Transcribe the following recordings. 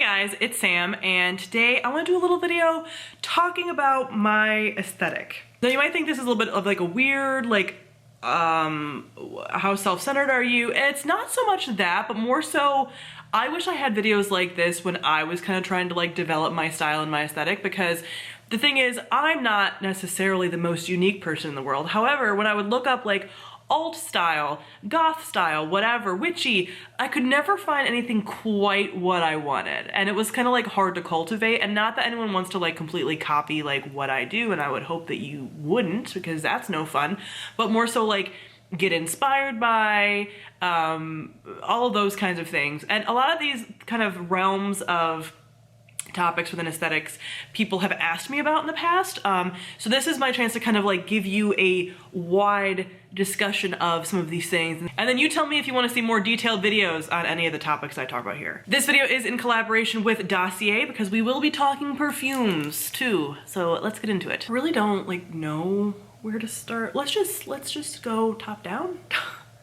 guys, it's Sam, and today I want to do a little video talking about my aesthetic. Now you might think this is a little bit of like a weird, like, how self-centered are you? And it's not so much that, but more so, I wish I had videos like this when I was kind of trying to like develop my style and my aesthetic, because the thing is, I'm not necessarily the most unique person in the world. However, when I would look up like alt style, goth style, whatever, witchy, I could never find anything quite what I wanted. And it was kind of like hard to cultivate, and not that anyone wants to like completely copy like what I do, and I would hope that you wouldn't, because that's no fun, but more so like get inspired by all of those kinds of things. And a lot of these kind of realms of topics within aesthetics people have asked me about in the past. So this is my chance to kind of like give you a wide discussion of some of these things. And then you tell me if you want to see more detailed videos on any of the topics I talk about here. This video is in collaboration with Dossier because we will be talking perfumes too. So let's get into it. I really don't like know where to start. Let's just go top down.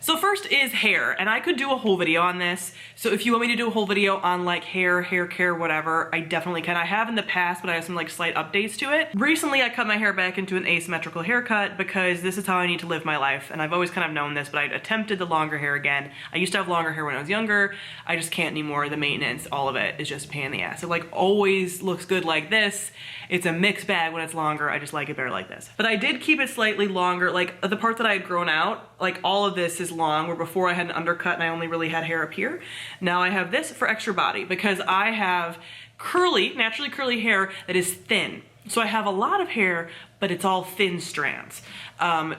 So first is hair, and I could do a whole video on this. So if you want me to do a whole video on like hair care, whatever, I definitely can. I have in the past, but I have some like slight updates to it. Recently, I cut my hair back into an asymmetrical haircut because this is how I need to live my life. And I've always kind of known this, but I attempted the longer hair again. I used to have longer hair when I was younger. I just can't anymore. The maintenance, all of it is just a pain in the ass. It like always looks good like this. It's a mixed bag when it's longer. I just like it better like this. But I did keep it slightly longer. Like the part that I had grown out, like all of this is long, where before I had an undercut and I only really had hair up here. Now I have this for extra body because I have curly, naturally curly hair that is thin. So I have a lot of hair, but it's all thin strands.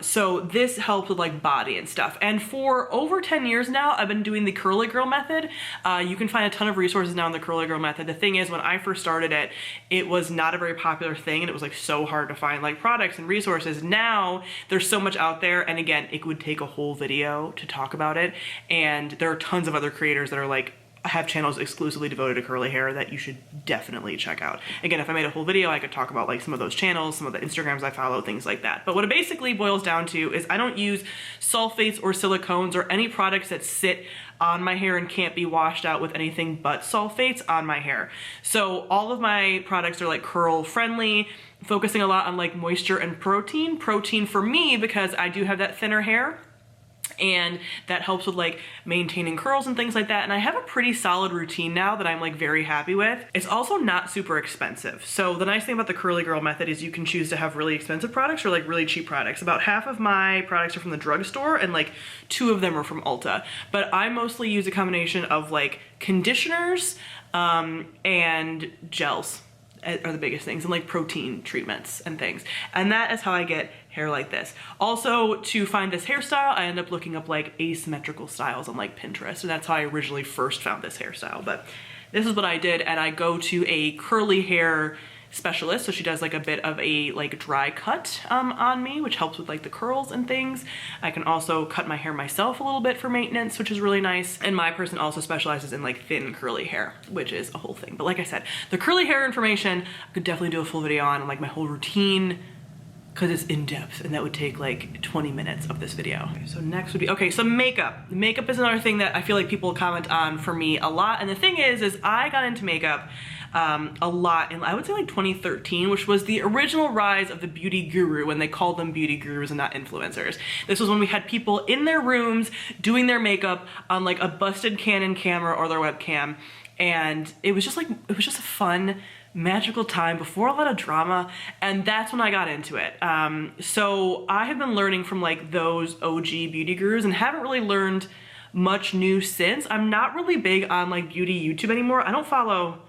So this helps with like body and stuff. And for over 10 years now, I've been doing the curly girl method. You can find a ton of resources now on the curly girl method. The thing is, when I first started it, it was not a very popular thing, and it was like so hard to find like products and resources. Now there's so much out there, and again, it would take a whole video to talk about it. And there are tons of other creators that are like, have channels exclusively devoted to curly hair that you should definitely check out. Again, if I made a whole video, I could talk about like some of those channels, some of the Instagrams I follow, things like that. But what it basically boils down to is I don't use sulfates or silicones or any products that sit on my hair and can't be washed out with anything but sulfates on my hair. So all of my products are like curl friendly, focusing a lot on like moisture and protein. Protein for me because I do have that thinner hair, and that helps with like maintaining curls and things like that. And I have a pretty solid routine now that I'm like very happy with. It's also not super expensive. So the nice thing about the curly girl method is you can choose to have really expensive products or like really cheap products. About half of my products are from the drugstore and like 2 of them are from Ulta. But I mostly use a combination of like conditioners and gels are the biggest things, and like protein treatments and things. And that is how I get hair like this. Also, to find this hairstyle, I end up looking up like asymmetrical styles on like Pinterest, and that's how I originally first found this hairstyle. But this is what I did, and I go to a curly hair specialist, so she does like a bit of a like dry cut on me, which helps with like the curls and things. I can also cut my hair myself a little bit for maintenance, which is really nice. And my person also specializes in like thin curly hair, which is a whole thing. But like I said, the curly hair information I could definitely do a full video on, like my whole routine, because it's in depth, and that would take like 20 minutes of this video. Okay, so next would be, okay, so makeup. Makeup is another thing that I feel like people comment on for me a lot. And the thing is I got into makeup a lot in, I would say like 2013, which was the original rise of the beauty guru, when they called them beauty gurus and not influencers. This was when we had people in their rooms doing their makeup on like a busted Canon camera or their webcam. And it was just like, it was just a fun, magical time before a lot of drama, and that's when I got into it. So I have been learning from like those OG beauty gurus and haven't really learned much new since. I'm not really big on like beauty YouTube anymore. I don't follow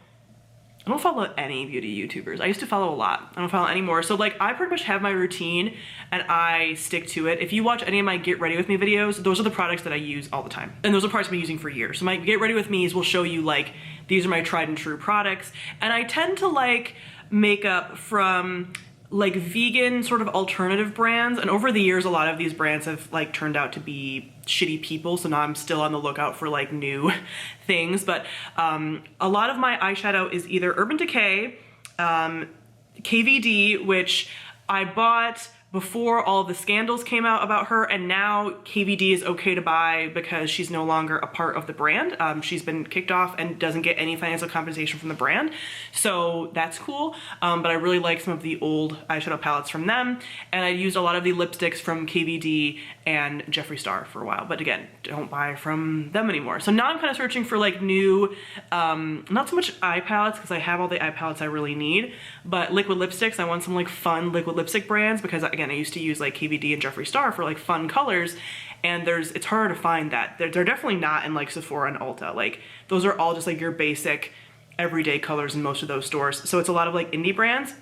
any beauty YouTubers. I used to follow a lot. I don't follow anymore. So like I pretty much have my routine and I stick to it. If you watch any of my get ready with me videos, those are the products that I use all the time. And those are products I've been using for years. So my get ready with me's will show you like, these are my tried and true products. And I tend to like makeup from like vegan sort of alternative brands. And over the years, a lot of these brands have like turned out to be shitty people. So now I'm still on the lookout for like new things. But a lot of my eyeshadow is either Urban Decay, KVD, which I bought before all of the scandals came out about her, and now KVD is okay to buy because she's no longer a part of the brand. She's been kicked off and doesn't get any financial compensation from the brand, so that's cool. But I really like some of the old eyeshadow palettes from them, and I used a lot of the lipsticks from KVD and Jeffree Star for a while, but again, don't buy from them anymore. So now I'm kind of searching for like new, not so much eye palettes because I have all the eye palettes I really need, but liquid lipsticks. I want some like fun liquid lipstick brands because again, I used to use like KVD and Jeffree Star for like fun colors, and it's hard to find that. They're definitely not in like Sephora and Ulta. Like those are all just like your basic everyday colors in most of those stores. So it's a lot of like indie brands.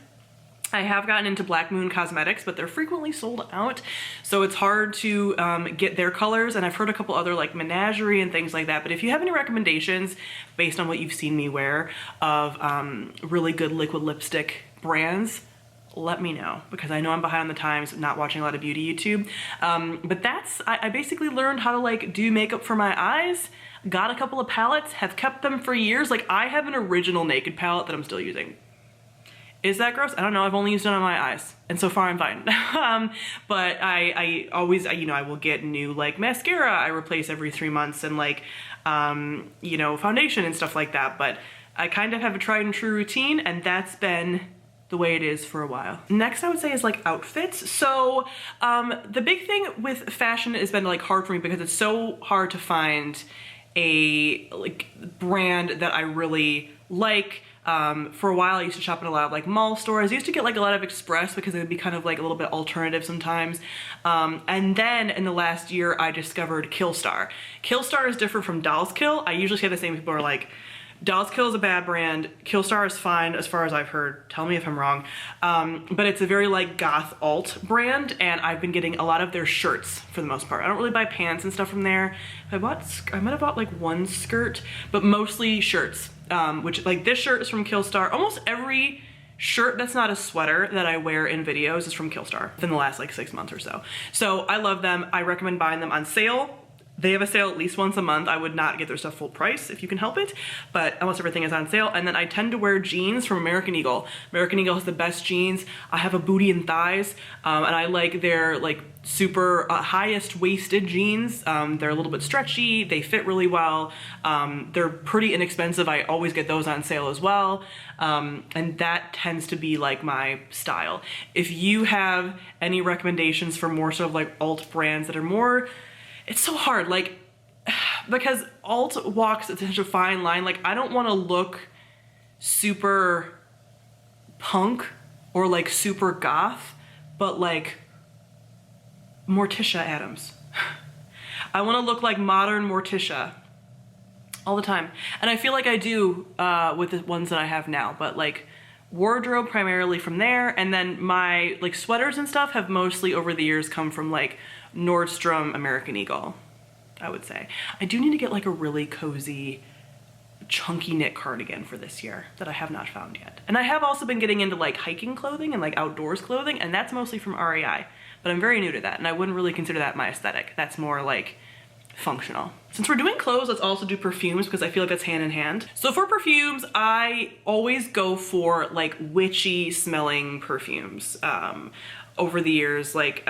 I have gotten into Black Moon Cosmetics, but they're frequently sold out, so it's hard to get their colors, and I've heard a couple other like Menagerie and things like that. But if you have any recommendations based on what you've seen me wear of really good liquid lipstick brands, let me know, because I know I'm behind on the times, not watching a lot of beauty YouTube. But I basically learned how to like do makeup for my eyes, got a couple of palettes, have kept them for years. Like I have an original Naked palette that I'm still using. Is that gross? I don't know. I've only used it on my eyes, and so far I'm fine. But I always, you know, I will get new like mascara I replace every 3 months, and like, you know, foundation and stuff like that. But I kind of have a tried and true routine, and that's been the way it is for a while. Next I would say is like outfits. So the big thing with fashion has been like hard for me because it's so hard to find a like brand that I really like. For a while I used to shop in a lot of like mall stores. I used to get like a lot of Express because it would be kind of like a little bit alternative sometimes. And then in the last year I discovered Killstar. Killstar is different from Dolls Kill. I usually say the same people are like, Dolls Kill is a bad brand, Killstar is fine as far as I've heard, tell me if I'm wrong, but it's a very like goth alt brand, and I've been getting a lot of their shirts for the most part. I don't really buy pants and stuff from there. I might have bought like one skirt, but mostly shirts, which like this shirt is from Killstar. Almost every shirt that's not a sweater that I wear in videos is from Killstar within the last like 6 months or so. So I love them. I recommend buying them on sale. They have a sale at least once a month. I would not get their stuff full price if you can help it, but almost everything is on sale. And then I tend to wear jeans from American Eagle. American Eagle has the best jeans. I have a booty and thighs, and I like their like super highest waisted jeans. They're a little bit stretchy. They fit really well. They're pretty inexpensive. I always get those on sale as well. And that tends to be like my style. If you have any recommendations for more sort of like alt brands that are more, it's so hard, like, because alt walks such a fine line. Like, I don't want to look super punk or like super goth, but like Morticia Adams. I want to look like modern Morticia all the time. And I feel like I do with the ones that I have now, but like wardrobe primarily from there. And then my like sweaters and stuff have mostly over the years come from like Nordstrom, American Eagle, I would say. I do need to get like a really cozy, chunky knit cardigan for this year that I have not found yet. And I have also been getting into like hiking clothing and like outdoors clothing, and that's mostly from REI, but I'm very new to that, and I wouldn't really consider that my aesthetic. That's more like functional. Since we're doing clothes, let's also do perfumes because I feel like that's hand in hand. So for perfumes, I always go for like witchy smelling perfumes. Over the years, like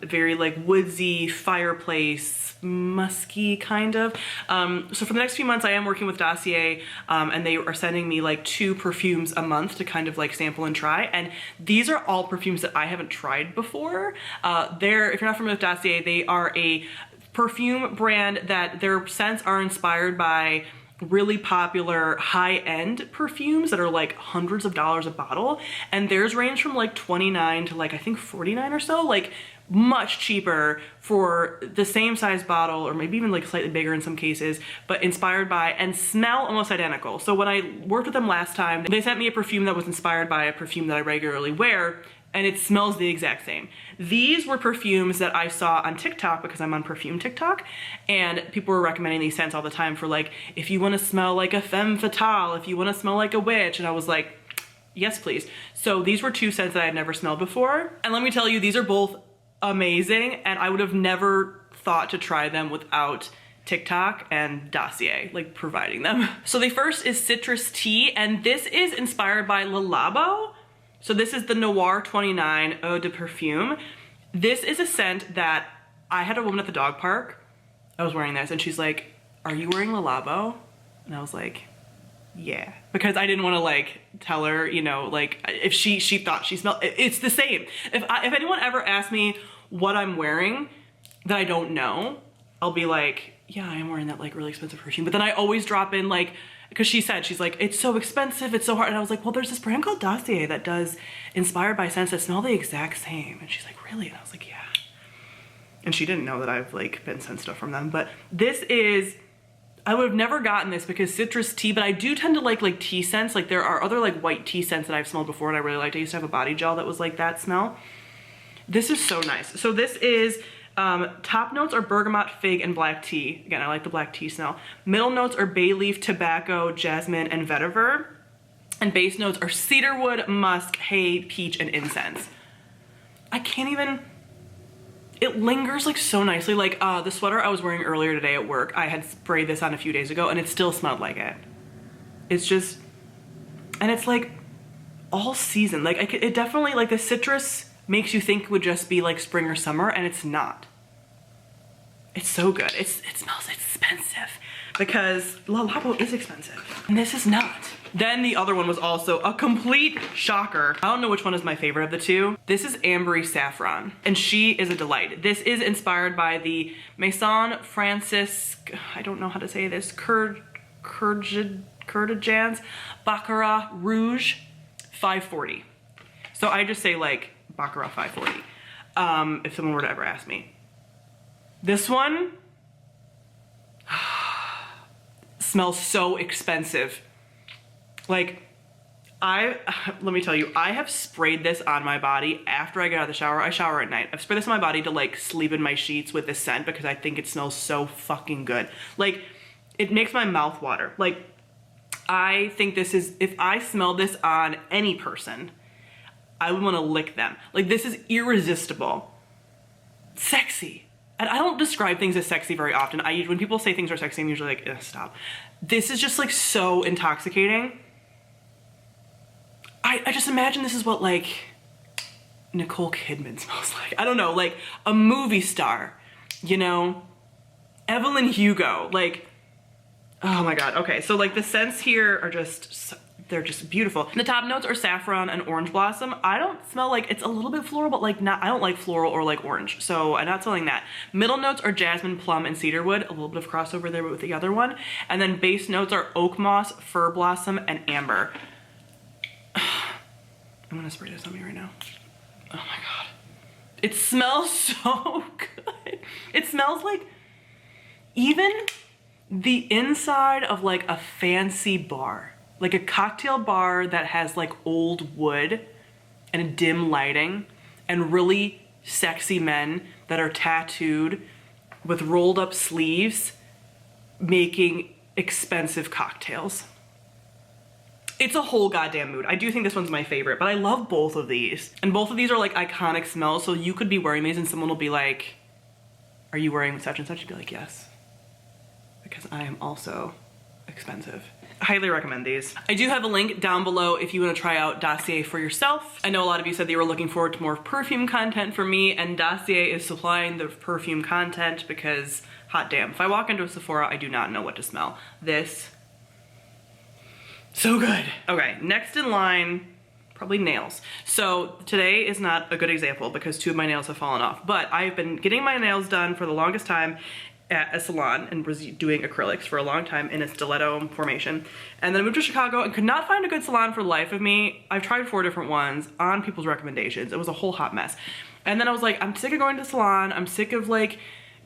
very like woodsy, fireplace, musky kind of. So for the next few months I am working with Dossier, and they are sending me like 2 perfumes a month to kind of like sample and try, and these are all perfumes that I haven't tried before. If you're not familiar with Dossier, they are a perfume brand that their scents are inspired by really popular high-end perfumes that are like hundreds of dollars a bottle, and theirs range from like 29 to like I think 49 or so, like much cheaper for the same size bottle, or maybe even like slightly bigger in some cases, but inspired by and smell almost identical. So when I worked with them last time, they sent me a perfume that was inspired by a perfume that I regularly wear, and it smells the exact same. These were perfumes that I saw on TikTok because I'm on perfume TikTok, and people were recommending these scents all the time for like, if you want to smell like a femme fatale, if you want to smell like a witch, and I was like, yes please. So these were 2 scents that I had never smelled before, and let me tell you, these are both amazing, and I would have never thought to try them without TikTok and Dossier like providing them. So the first is Citrus Tea, and this is inspired by Le Labo. So this is the Noir 29 Eau de Perfume. This is a scent that I had a woman at the dog park. I was wearing this and she's like, are you wearing Le Labo? And I was like, yeah. Because I didn't want to like tell her, you know, like if she thought she smelled, it's the same. If anyone ever asks me what I'm wearing that I don't know, I'll be like, yeah, I am wearing that like really expensive perfume. But then I always drop in like, because she's like, it's so expensive, it's so hard. And I was like, well, there's this brand called Dossier that does inspired by scents that smell the exact same. And she's like, really? And I was like, yeah. And she didn't know that I've like been sent stuff from them. But this is, I would have never gotten this because citrus tea, but I do tend to like tea scents. Like there are other like white tea scents that I've smelled before and I really liked. I used to have a body gel that was like that smell. This is so nice. So this is, top notes are bergamot, fig, and black tea. Again, I like the black tea smell. Middle notes are bay leaf, tobacco, jasmine, and vetiver. And base notes are cedarwood, musk, hay, peach, and incense. I can't even, it lingers like so nicely. Like the sweater I was wearing earlier today at work, I had sprayed this on a few days ago and it still smelled like it. It's just, and it's like all season. Like it definitely, like the citrus makes you think it would just be like spring or summer, and it's not. It's so good. It smells expensive because Le Labo is expensive and this is not. Then the other one was also a complete shocker. I don't know which one is my favorite of the two. This is Ambery Saffron and she is a delight. This is inspired by the Maison Francis, I don't know how to say this, Courtejan's Baccarat Rouge 540. So I just say like Baccarat 540, if someone were to ever ask me. This one smells so expensive. Like, let me tell you, I have sprayed this on my body after I get out of the shower. I shower at night. I've sprayed this on my body to like sleep in my sheets with this scent because I think it smells so fucking good. Like, it makes my mouth water. Like, I think this is, if I smelled this on any person, I would want to lick them. Like, this is irresistible. Sexy. And I don't describe things as sexy very often. When people say things are sexy, I'm usually like, stop. This is just like so intoxicating. I just imagine this is what like Nicole Kidman smells like. I don't know, like a movie star, you know? Evelyn Hugo, like, oh my God. Okay, so like the scents here are just, they're just beautiful. The top notes are saffron and orange blossom. I don't smell like, it's a little bit floral, but like not, I don't like floral or like orange. So I'm not smelling that. Middle notes are jasmine, plum, and cedarwood. A little bit of crossover there with the other one. And then base notes are oak moss, fir blossom, and amber. I'm gonna spray this on me right now. Oh my God. It smells so good. It smells like even the inside of like a fancy bar. Like a cocktail bar that has like old wood and dim lighting and really sexy men that are tattooed with rolled up sleeves making expensive cocktails. It's a whole goddamn mood. I do think this one's my favorite, but I love both of these. And both of these are like iconic smells, so you could be wearing these and someone will be like, are you wearing such and such? You'd be like, yes. Because I am also expensive. I highly recommend these. I do have a link down below if you want to try out Dossier for yourself. I know a lot of you said they were looking forward to more perfume content from me, and Dossier is supplying the perfume content because, hot damn, if I walk into a Sephora, I do not know what to smell. This, so good. Okay, next in line, probably nails. So today is not a good example because two of my nails have fallen off, but I've been getting my nails done for the longest time at a salon and was doing acrylics for a long time in a stiletto formation. And then I moved to Chicago and could not find a good salon for the life of me. I've tried 4 different ones on people's recommendations. It was a whole hot mess. And then I was like, I'm sick of going to the salon. I'm sick of like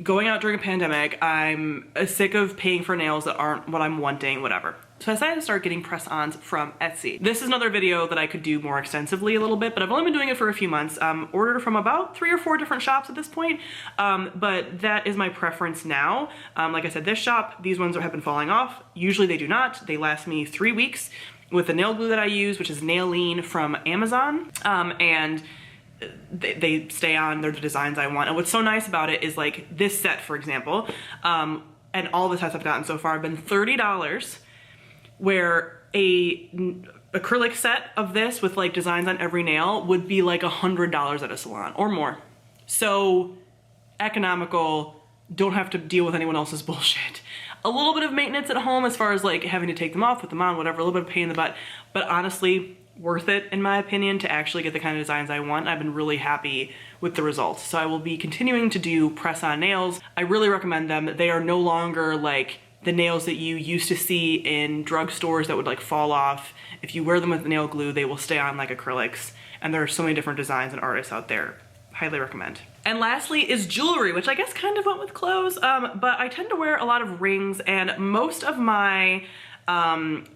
going out during a pandemic. I'm sick of paying for nails that aren't what I'm wanting, whatever. So I decided to start getting press-ons from Etsy. This is another video that I could do more extensively a little bit, but I've only been doing it for a few months. Ordered from about 3 or 4 different shops at this point, but that is my preference now. Like I said, this shop, these ones have been falling off. Usually they do not. They last me 3 weeks with the nail glue that I use, which is Nailine from Amazon, and they stay on. They're the designs I want. And what's so nice about it is like this set, for example, and all the sets I've gotten so far have been $30, where a acrylic set of this with like designs on every nail would be like $100 at a salon or more. so economical, don't have to deal with anyone else's bullshit. A little bit of maintenance at home as far as like having to take them off, put them on, whatever, a little bit of pain in the butt, but honestly, worth it in my opinion to actually get the kind of designs I want. I've been really happy with the results. So I will be continuing to do press-on nails. I really recommend them. They are no longer like the nails that you used to see in drugstores that would like fall off. If you wear them with nail glue, they will stay on like acrylics. And there are so many different designs and artists out there. Highly recommend. And lastly is jewelry, which I guess kind of went with clothes, but I tend to wear a lot of rings, and most of my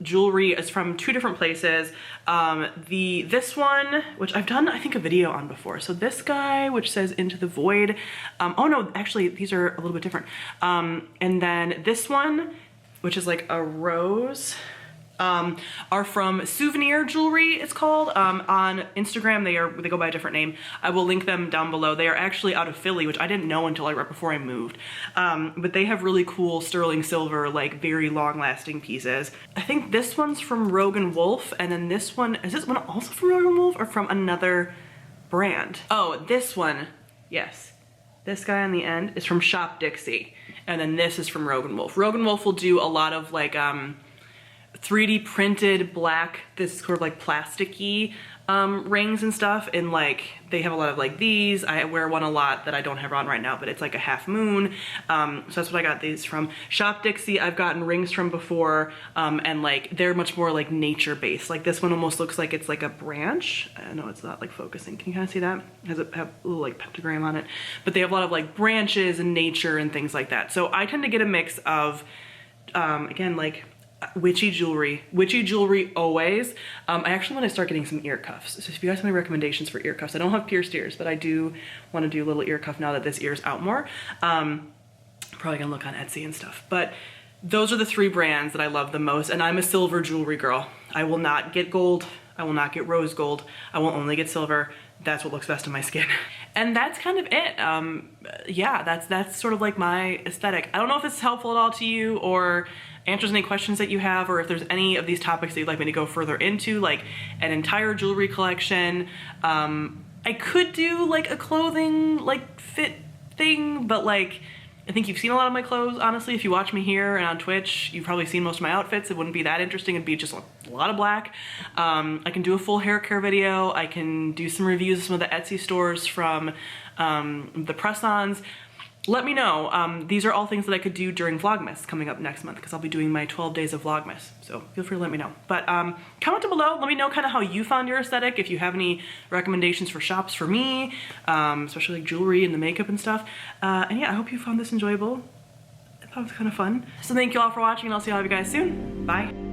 jewelry is from two different places. This one, which I've done I think a video on before. So this guy, which says Into the Void. Oh no, actually these are a little bit different. And then this one, which is like a rose, are from Souvenir Jewelry, it's called. On Instagram, they go by a different name. I will link them down below. They are actually out of Philly, which I didn't know until right before I moved. But they have really cool sterling silver, like very long lasting pieces. I think this one's from Rogan Wolf, and then this one, is this one also from Rogan Wolf or from another brand? Oh, this one, yes. This guy on the end is from Shop Dixie, and then this is from Rogan Wolf. Rogan Wolf will do a lot of like 3D printed black, this sort of like plasticky rings and stuff, and like they have a lot of like these. I wear one a lot that I don't have on right now, but it's like a half moon. So that's what I got these from. Shop Dixie I've gotten rings from before, and like they're much more like nature based. Like this one almost looks like it's like a branch. I know it's not like focusing. Can you kind of see that? It has a little like pentagram on it, but they have a lot of like branches and nature and things like that. So I tend to get a mix of again, like witchy jewelry always. I actually want to start getting some ear cuffs. So if you guys have any recommendations for ear cuffs, I don't have pierced ears, but I do want to do a little ear cuff now that this ear's out more. Probably gonna look on Etsy and stuff, but those are the three brands that I love the most, and I'm a silver jewelry girl. I will not get gold. I will not get rose gold. I will only get silver. That's what looks best on my skin. And that's kind of it. Yeah, that's sort of like my aesthetic. I don't know if this is helpful at all to you or answers any questions that you have, or if there's any of these topics that you'd like me to go further into, like an entire jewelry collection. I could do like a clothing like fit thing, but like I think you've seen a lot of my clothes, honestly. If you watch me here and on Twitch, you've probably seen most of my outfits. It wouldn't be that interesting. It'd be just a lot of black. I can do a full hair care video. I can do some reviews of some of the Etsy stores from the press-ons. Let me know. These are all things that I could do during Vlogmas coming up next month, because I'll be doing my 12 days of Vlogmas. So feel free to let me know. But comment down below. Let me know kind of how you found your aesthetic. If you have any recommendations for shops for me, especially like jewelry and the makeup and stuff. And yeah, I hope you found this enjoyable. I thought it was kind of fun. So thank you all for watching, and I'll see all of you guys soon. Bye.